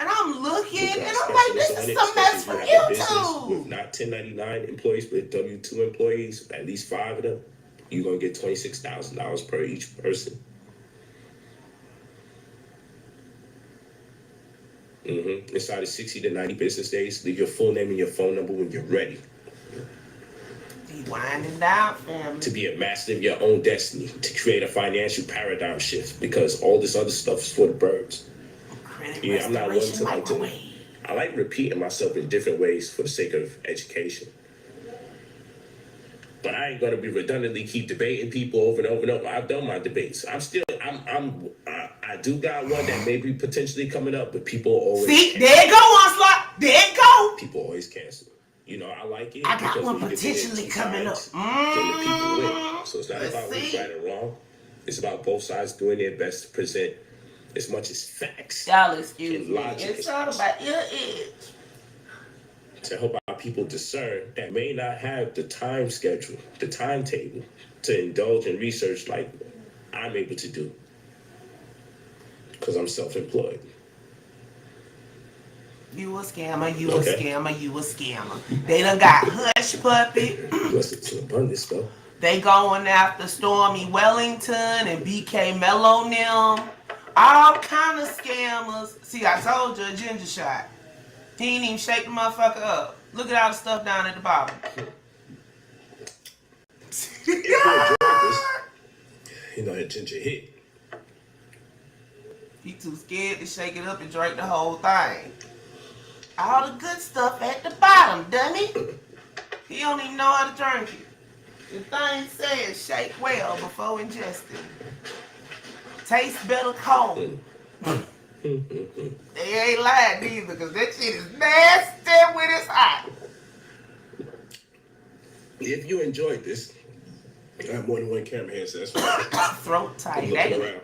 [SPEAKER 2] And I'm looking, and I'm like, this is some mess from YouTube.
[SPEAKER 1] With not 1099 employees, but W-2 employees, at least 5 of them, you're going to get $26,000 per each person. Inside of 60 to 90 business days, leave your full name and your phone number when you're ready.
[SPEAKER 2] Be winding down, family.
[SPEAKER 1] To be a master of your own destiny, to create a financial paradigm shift, because all this other stuff is for the birds. I'm not one to I like repeating myself in different ways for the sake of education. But I ain't gonna be redundantly keep debating people over and over and over. I've done my debates. I do got one that may be potentially coming up, but people always
[SPEAKER 2] see, there you go, Onslaught. There you go.
[SPEAKER 1] People always cancel. You know, I like it.
[SPEAKER 2] I got one potentially coming up.
[SPEAKER 1] Then the people win. So it's not about who's right or wrong. It's about both sides doing their best to present as much as facts.
[SPEAKER 2] Y'all excuse me. It's all about your edge.
[SPEAKER 1] To help our people discern that may not have the time schedule, the timetable to indulge in research like I'm able to do. Because I'm self-employed.
[SPEAKER 2] You a scammer, you a scammer, you a scammer. They done got Hush Puppy.
[SPEAKER 1] Listen to abundance, though.
[SPEAKER 2] They going after Stormy Wellington and BK Mello them. All kind of scammers. See, I told you, a ginger shot. He ain't even shake the motherfucker up. Look at all the stuff down at the bottom.
[SPEAKER 1] You know that ginger hit.
[SPEAKER 2] He too scared to shake it up and drink the whole thing. All the good stuff at the bottom, dummy. He don't even know how to drink it. The thing says shake well before ingesting. Tastes better cold. They ain't lying either, because that shit is nasty when it's hot.
[SPEAKER 1] If you enjoyed this, I have more than one camera here, so that's right.
[SPEAKER 2] Throat tight.
[SPEAKER 1] I'm looking around.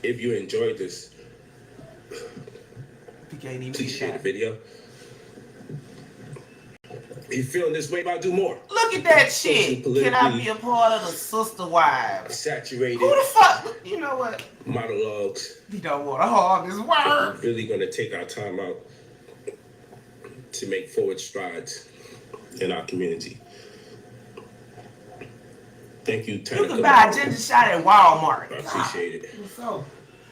[SPEAKER 1] If you enjoyed this, please share the video. If you feeling this way, I'll do more.
[SPEAKER 2] Look at that shit. Can I be a part of the sister wives?
[SPEAKER 1] Saturated.
[SPEAKER 2] Who the fuck? You know what?
[SPEAKER 1] Monologues.
[SPEAKER 2] You don't want to hog this word.
[SPEAKER 1] We're really gonna take our time out to make forward strides in our community. Thank you, Tanaka.
[SPEAKER 2] You can buy a ginger shot at Walmart.
[SPEAKER 1] I appreciate it.
[SPEAKER 2] So,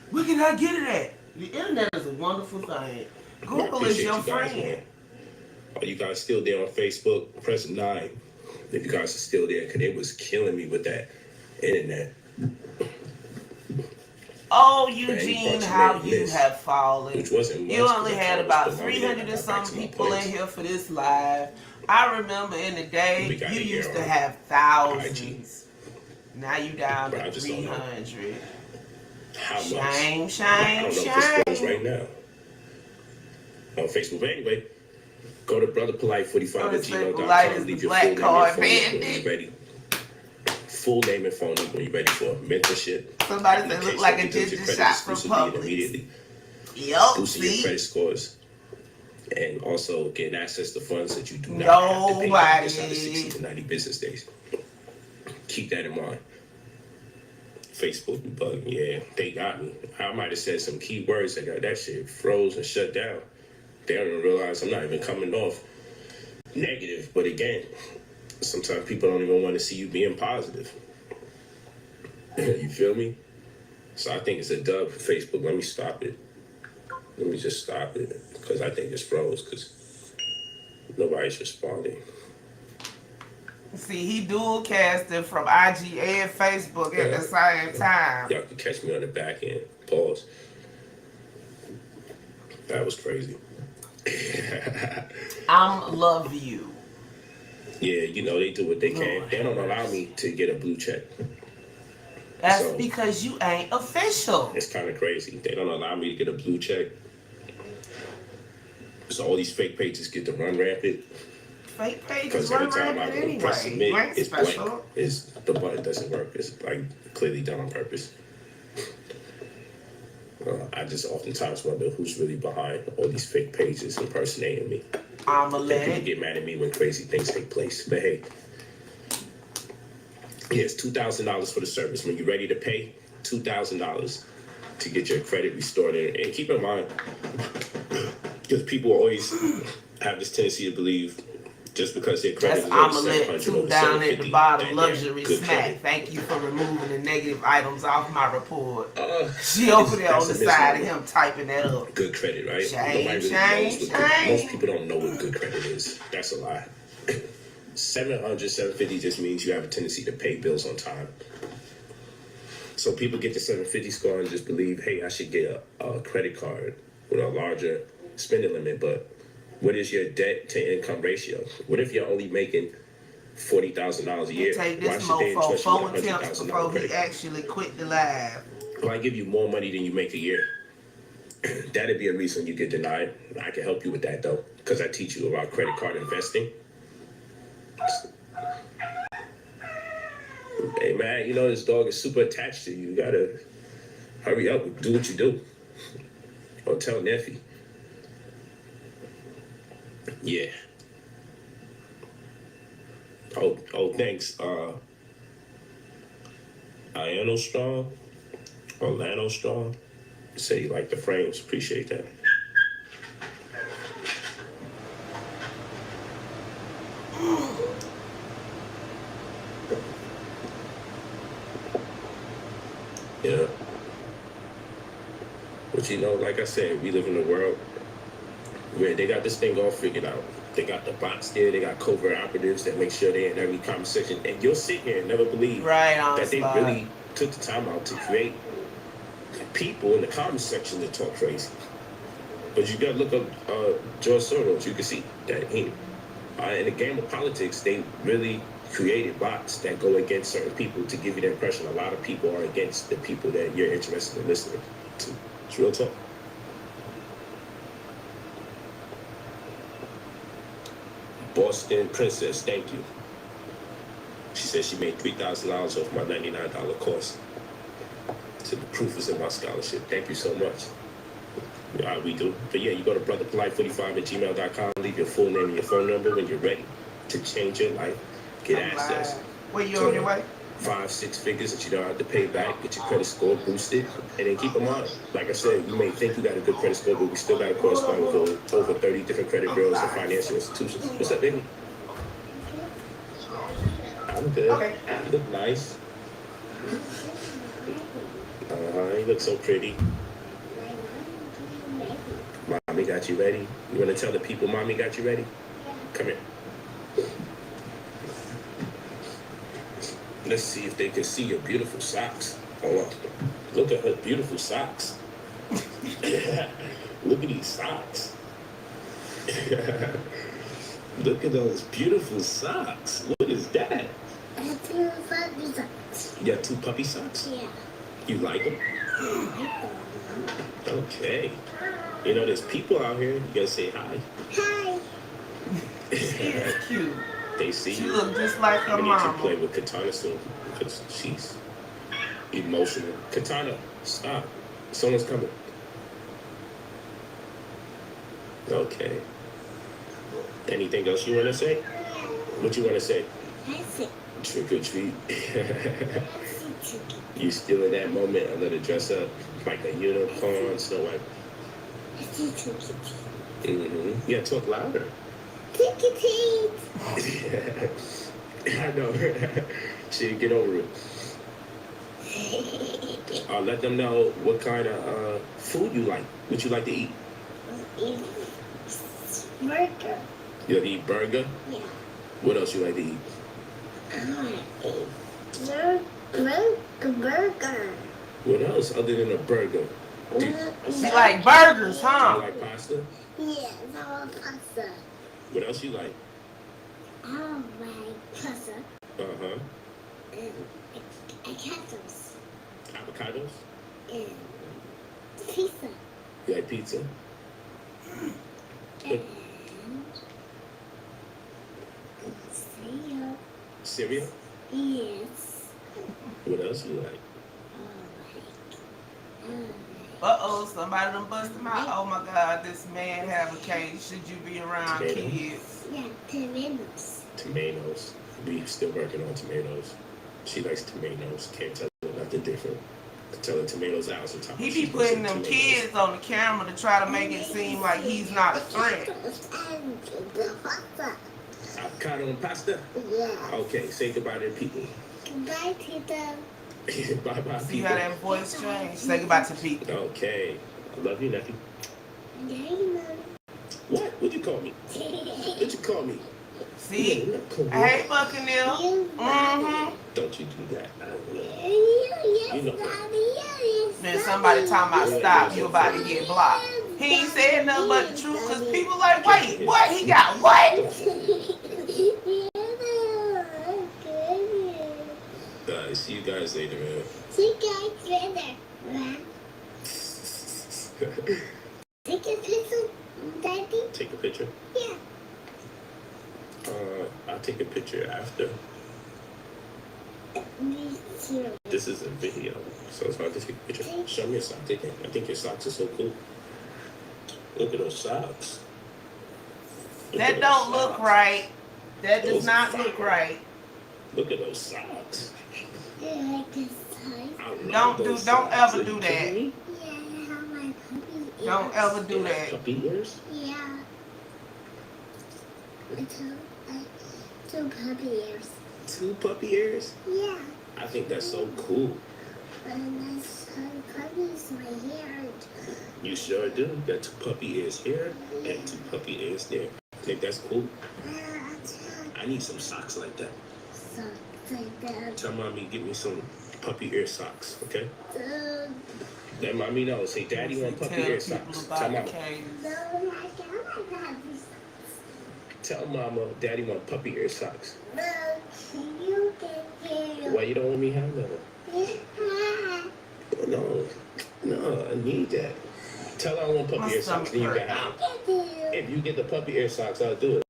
[SPEAKER 2] where can I get it at? The internet is a wonderful thing. Google is your friend.
[SPEAKER 1] Are you guys still there on Facebook? Press 9 if you guys are still there, because it was killing me with that internet.
[SPEAKER 2] Oh, Eugene, how you have fallen.
[SPEAKER 1] Which wasn't much,
[SPEAKER 2] you only had about 300 and some people in here for this live. I remember in the day, you used to have thousands. Now you down to 300.
[SPEAKER 1] How much?
[SPEAKER 2] Shame.
[SPEAKER 1] I don't know if it's right now on Facebook. But anyway, go to Brother Polight 45@gmail.com. Leave your full name and phone number when you're ready. Full name and phone number when you're ready for mentorship.
[SPEAKER 2] Somebody that look like a ginger shot from Publix.
[SPEAKER 1] Immediately.
[SPEAKER 2] Yep.
[SPEAKER 1] Boosting your credit scores. And also getting access to funds that you do not have to pay inside of 60 to 90 business days. Keep that in mind. Facebook bug, yeah, they got me. I might have said some key words that got that shit froze and shut down. They don't even realize I'm not even coming off negative. But again, sometimes people don't even want to see you being positive. You feel me? So I think it's a dub for Facebook. Let me stop it. Let me just stop it, because I think it's froze because nobody's responding.
[SPEAKER 2] See, he dual casted from IG and Facebook at the same time.
[SPEAKER 1] Y'all can catch me on the back end. Pause. That was crazy.
[SPEAKER 2] Love you.
[SPEAKER 1] Yeah, you know, they do what they can. They don't allow me to get a blue check.
[SPEAKER 2] That's because you ain't official.
[SPEAKER 1] It's kind of crazy. They don't allow me to get a blue check. So all these fake pages get to run rampant.
[SPEAKER 2] Fake pages run rampant anyway.
[SPEAKER 1] Press submit,
[SPEAKER 2] you ain't
[SPEAKER 1] it's
[SPEAKER 2] special.
[SPEAKER 1] blank. The button doesn't work. It's like clearly done on purpose. I just oftentimes wonder who's really behind all these fake pages impersonating me.
[SPEAKER 2] I'ma let
[SPEAKER 1] people get mad at me when crazy things take place. But hey, here's $2,000 for the service. When you're ready to pay, $2,000 to get your credit restored. And keep in mind, because people always have this tendency to believe just because their credit is
[SPEAKER 2] $700 two down at the bottom, luxury smack. Credit. Thank you for removing the negative items off my report. She over there on the side of him typing that up.
[SPEAKER 1] Good credit, right?
[SPEAKER 2] Shame.
[SPEAKER 1] Most people don't know what good credit is. That's a lie. 700, 750 just means you have a tendency to pay bills on time. So people get the 750 score and just believe, hey, I should get a credit card with a larger spending limit. But what is your debt to income ratio? What if you're only making $40,000 a year?
[SPEAKER 2] Take this mofo 4 attempts before he actually quit the live.
[SPEAKER 1] Well, I give you more money than you make a year. That'd be a reason you get denied. I can help you with that though, because I teach you about credit card investing. Hey man, you know this dog is super attached to you. You gotta hurry up and do what you do. Or tell Neffy. Yeah. Oh, thanks. Iano Strong, Orlando Strong. Say you like the frames. Appreciate that. Yeah. But you know, like I said, we live in a world where they got this thing all figured out. They got the bots there, they got covert operatives that make sure they're in every conversation. And you'll sit here and never believe that they really took the time out to create people in the comment section that talk crazy. But you gotta look up George Soros, you can see that in the game of politics, they really created bots that go against certain people to give you the impression a lot of people are against the people that you're interested in listening to. It's real talk. Boston Princess, thank you. She said she made $3,000 off my $99 course. So the proof is in my scholarship. Thank you so much. We do. But yeah, you go to brotherpolight45@gmail.com, leave your full name and your phone number when you're ready to change your life. Get access.
[SPEAKER 2] Where you on your way?
[SPEAKER 1] 5-6 figures that you don't have to pay back, get your credit score boosted, and then keep in mind, like I said, you may think you got a good credit score, but we still got to correspond with over 30 different credit bureaus and financial institutions. What's up, baby? I'm good. Okay. You look nice. You look so pretty. Mommy got you ready. You want to tell the people Mommy got you ready? Come here. Let's see if they can see your beautiful socks. Hold on. Look at her beautiful socks. Look at these socks. Look at those beautiful socks. What is that?
[SPEAKER 3] I have 2 puppy socks.
[SPEAKER 1] You got 2 puppy socks?
[SPEAKER 3] Yeah.
[SPEAKER 1] You like them?
[SPEAKER 3] I like them.
[SPEAKER 1] Okay. You know, there's people out here. You gotta say hi.
[SPEAKER 3] Hi.
[SPEAKER 2] She's cute.
[SPEAKER 1] They see
[SPEAKER 2] She
[SPEAKER 1] you.
[SPEAKER 2] look just like her
[SPEAKER 1] I need you to
[SPEAKER 2] mama.
[SPEAKER 1] play with Katana soon because she's emotional. Katana, stop. Someone's coming. Okay. Anything else you want to say? What you want to say?
[SPEAKER 3] That's it.
[SPEAKER 1] Trick or treat.
[SPEAKER 3] That's it.
[SPEAKER 1] You still in that moment. I let her dress up like a unicorn, Snow White.
[SPEAKER 3] That's it.
[SPEAKER 1] Mm-hmm. Yeah, talk louder.
[SPEAKER 3] Tick-a-teeth.
[SPEAKER 1] I know. She get over it. I'll let them know what kind of food you like. What you like to eat.
[SPEAKER 3] Burger.
[SPEAKER 1] You like to eat burger?
[SPEAKER 3] Yeah.
[SPEAKER 1] What else you like to eat?
[SPEAKER 3] I want to eat burger.
[SPEAKER 1] What else other than a burger?
[SPEAKER 2] She like burgers,
[SPEAKER 1] You
[SPEAKER 2] huh?
[SPEAKER 1] like pasta?
[SPEAKER 3] Yes, I want pasta.
[SPEAKER 1] What else you like?
[SPEAKER 3] I don't like pasta
[SPEAKER 1] Uh-huh.
[SPEAKER 3] and cactus
[SPEAKER 1] Avocados?
[SPEAKER 3] and pizza
[SPEAKER 1] You like pizza?
[SPEAKER 3] and cereal.
[SPEAKER 1] Cereal?
[SPEAKER 3] Yes.
[SPEAKER 1] What else you like?
[SPEAKER 2] Uh-oh, somebody done busted him out. Oh my God, this man have a cage. Should you be around
[SPEAKER 1] Tomato.
[SPEAKER 2] kids?
[SPEAKER 3] Yeah, tomatoes.
[SPEAKER 1] Tomatoes. We still working on tomatoes. She likes tomatoes. Can't tell her nothing different. Tell her tomatoes out sometimes.
[SPEAKER 2] He be
[SPEAKER 1] She's
[SPEAKER 2] putting
[SPEAKER 1] gonna
[SPEAKER 2] them
[SPEAKER 1] say tomatoes.
[SPEAKER 2] kids on the camera to try to make it seem like he's not a threat.
[SPEAKER 3] And the pasta.
[SPEAKER 1] Avocado and pasta?
[SPEAKER 3] Yeah.
[SPEAKER 1] Okay, say goodbye to the people.
[SPEAKER 3] Goodbye, Tito.
[SPEAKER 1] Bye-bye,
[SPEAKER 2] See
[SPEAKER 1] people.
[SPEAKER 2] how that voice changed? Say goodbye to people.
[SPEAKER 1] Okay. I love you, nephew. What? What'd you call me? What'd you call me?
[SPEAKER 2] See?
[SPEAKER 1] No, not call me.
[SPEAKER 2] Hey, Buccaneer. Mm-hmm.
[SPEAKER 1] Don't you do that.
[SPEAKER 3] You
[SPEAKER 1] know that.
[SPEAKER 2] Then somebody talking about stop, you about to get blocked. He ain't saying nothing but the truth because people like, wait, what? He got what?
[SPEAKER 1] See you guys later, man.
[SPEAKER 3] See you guys later. Take a picture, Daddy?
[SPEAKER 1] Take a picture?
[SPEAKER 3] Yeah.
[SPEAKER 1] I'll take a picture after.
[SPEAKER 3] Me too.
[SPEAKER 1] This is a video, so it's hard to take a picture. Show me your socks again. I think your socks are so cool. Look at those socks. Look
[SPEAKER 2] That
[SPEAKER 1] at
[SPEAKER 2] don't
[SPEAKER 1] those
[SPEAKER 2] look
[SPEAKER 1] socks.
[SPEAKER 2] right. That does
[SPEAKER 1] Those
[SPEAKER 2] not
[SPEAKER 1] socks.
[SPEAKER 2] look right.
[SPEAKER 1] Look at those socks.
[SPEAKER 3] You like this size?
[SPEAKER 1] I
[SPEAKER 2] Don't
[SPEAKER 1] love
[SPEAKER 2] do-
[SPEAKER 1] those
[SPEAKER 2] don't
[SPEAKER 1] socks.
[SPEAKER 2] ever
[SPEAKER 1] Are
[SPEAKER 2] do
[SPEAKER 1] you
[SPEAKER 2] that.
[SPEAKER 1] kidding me?
[SPEAKER 3] Yeah, I have my puppy ears.
[SPEAKER 2] Don't ever do
[SPEAKER 1] You like
[SPEAKER 2] that.
[SPEAKER 1] puppy ears?
[SPEAKER 3] Yeah. Two puppy ears.
[SPEAKER 1] 2 puppy ears?
[SPEAKER 3] Yeah.
[SPEAKER 1] I think that's so cool.
[SPEAKER 3] And my son puppies my hair.
[SPEAKER 1] You sure do. You got 2 puppy ears here and 2 puppy ears there. I think that's cool. I need some socks like that.
[SPEAKER 3] So like that.
[SPEAKER 1] Tell mommy get me some puppy ear socks, okay?
[SPEAKER 3] No,
[SPEAKER 1] Let mommy know. Say daddy want puppy ear
[SPEAKER 2] Tell people
[SPEAKER 1] socks.
[SPEAKER 2] about
[SPEAKER 1] Tell
[SPEAKER 2] the
[SPEAKER 1] mama.
[SPEAKER 2] cage.
[SPEAKER 3] I can't have these.
[SPEAKER 1] Tell mama daddy want puppy ear socks.
[SPEAKER 3] No, you can
[SPEAKER 1] Why you don't want me to have them?
[SPEAKER 3] get
[SPEAKER 1] No, no, I need that. Tell her I want puppy
[SPEAKER 2] My
[SPEAKER 1] ear socks, then you
[SPEAKER 2] stomach
[SPEAKER 1] can have them.
[SPEAKER 3] it.
[SPEAKER 1] If you get the puppy ear socks, I'll do it.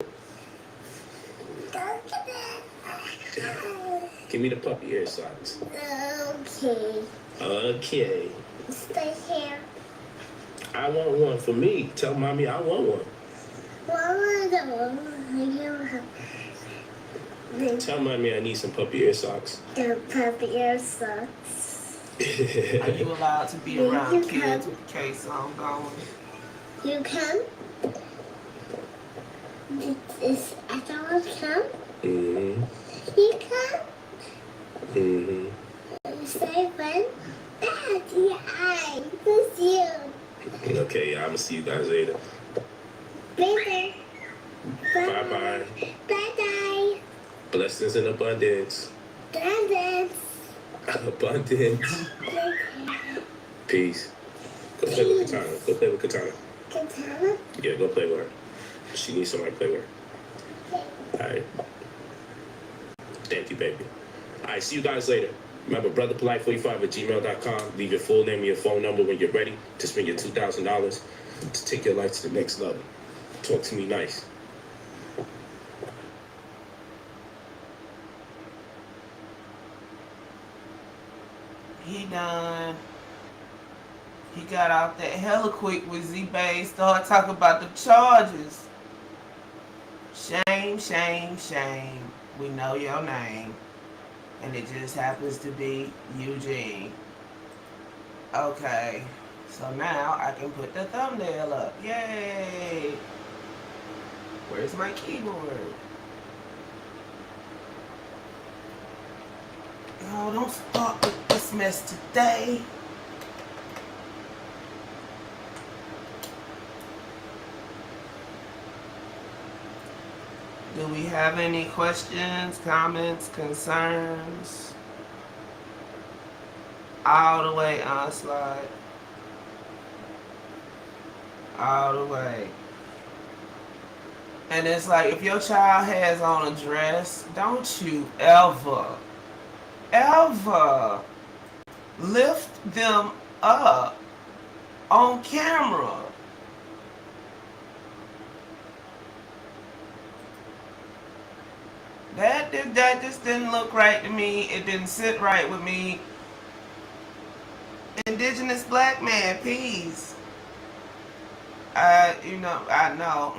[SPEAKER 1] Give me the puppy ear socks.
[SPEAKER 3] Okay.
[SPEAKER 1] Okay.
[SPEAKER 3] Stay here.
[SPEAKER 1] I want one for me. Tell mommy I want one. Tell mommy I need some puppy ear socks.
[SPEAKER 3] The puppy ear socks.
[SPEAKER 2] Are you allowed to be around kids with the case on going?
[SPEAKER 3] You come? Is Adolf come?
[SPEAKER 1] Mm-hmm.
[SPEAKER 3] He come?
[SPEAKER 1] Mm-hmm.
[SPEAKER 3] You say when? Daddy, I miss you.
[SPEAKER 1] Okay, I'm gonna see you guys later.
[SPEAKER 3] Later.
[SPEAKER 1] Bye Bye-bye.
[SPEAKER 3] Bye-bye.
[SPEAKER 1] Blessings in abundance.
[SPEAKER 3] Abundance.
[SPEAKER 1] Abundance. Peace. Go play with Katana. Go play with Katana.
[SPEAKER 3] Katana?
[SPEAKER 1] Yeah, go play with her. She needs somebody to play with her. Alright. Thank you, baby. Alright, see you guys later. Remember, brotherpolite45@gmail.com. Leave your full name and your phone number when you're ready to spend your $2,000 to take your life to the next level. Talk to me nice.
[SPEAKER 2] He done. He got out that hella quick with Z-Bay, started talking about the charges. Shame, shame, shame. We know your name. And it just happens to be Eugene. Okay. So now I can put the thumbnail up. Yay! Where's my keyboard? Oh, don't start with this mess today. Do we have any questions, comments, concerns? All the way, Onslaught. All the way. And it's like, if your child has on a dress, don't you ever lift them up on camera. That just didn't look right to me. It didn't sit right with me. Indigenous black man, peace. I know. I know.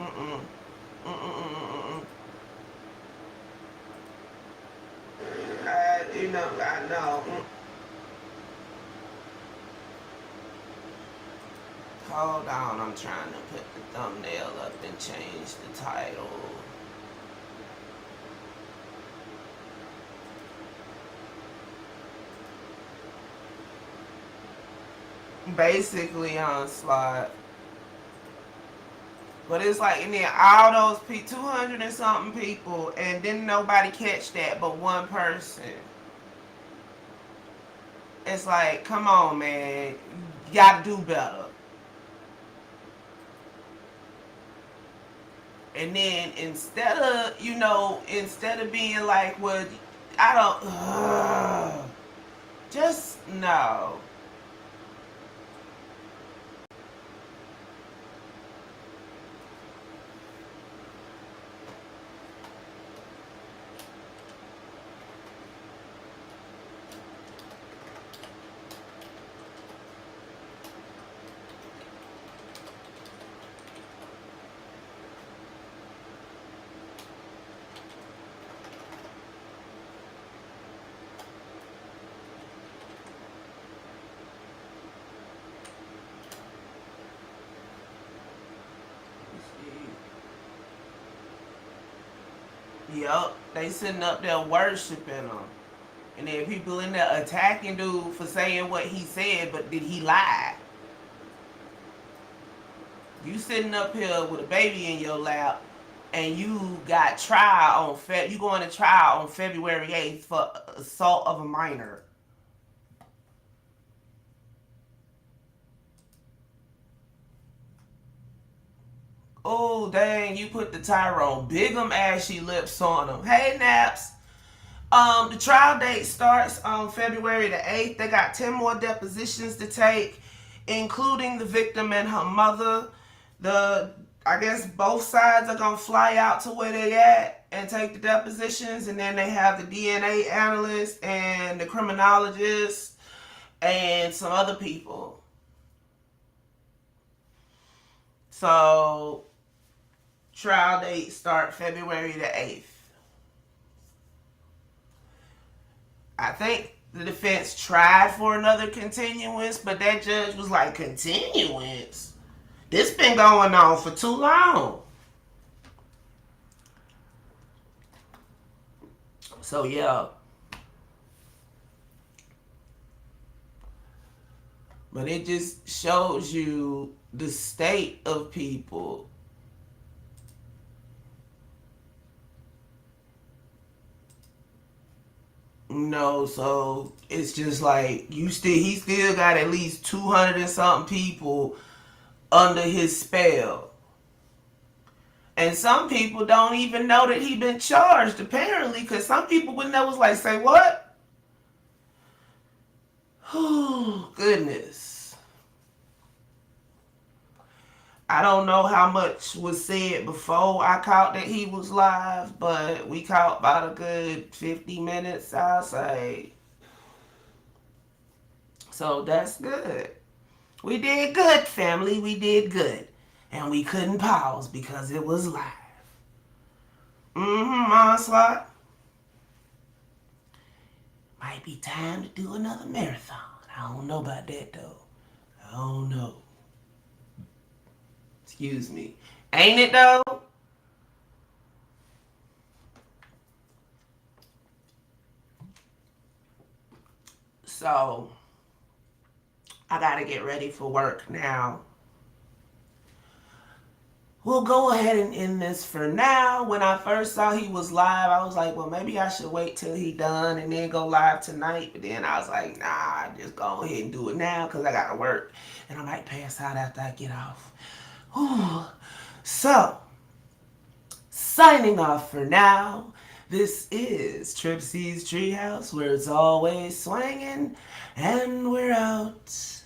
[SPEAKER 2] Hold on, I'm trying to put the thumbnail up and change the title. Basically, Onslaught. But it's like, and then all those 200 and something people, and didn't nobody catch that but one person. It's like, come on, man. You gotta do better. And then instead of being like, well, I don't, just no. Yup, they sitting up there worshiping him. And then people in there attacking dude for saying what he said, but did he lie? You sitting up here with a baby in your lap, and you got trial on you going to trial on February 8th for assault of a minor. Oh, dang, you put the Tyrone Bigham ashy lips on him. Hey, Naps. The trial date starts on February the 8th. They got 10 more depositions to take, including the victim and her mother. I guess both sides are going to fly out to where they at and take the depositions, and then they have the DNA analyst and the criminologist and some other people. So, trial date start February the 8th. I think the defense tried for another continuance, but that judge was like, continuance? This been going on for too long. So, yeah. But it just shows you the state of people. No, so it's just like he still got at least 200 and something people under his spell. And some people don't even know that he been charged, apparently, because some people wouldn't know, was like, say what? Oh, goodness. I don't know how much was said before I caught that he was live, but we caught about a good 50 minutes, I'll say. So that's good. We did good, family. We did good. And we couldn't pause because it was live. Onslaught. Might be time to do another marathon. I don't know about that, though. I don't know. Excuse me. Ain't it, though? So, I gotta get ready for work now. We'll go ahead and end this for now. When I first saw he was live, I was like, well, maybe I should wait till he done and then go live tonight. But then I was like, nah, just go ahead and do it now because I gotta work. And I might pass out after I get off. Ooh. So, signing off for now. This is TripCTreehouse, where it's always swinging, and we're out.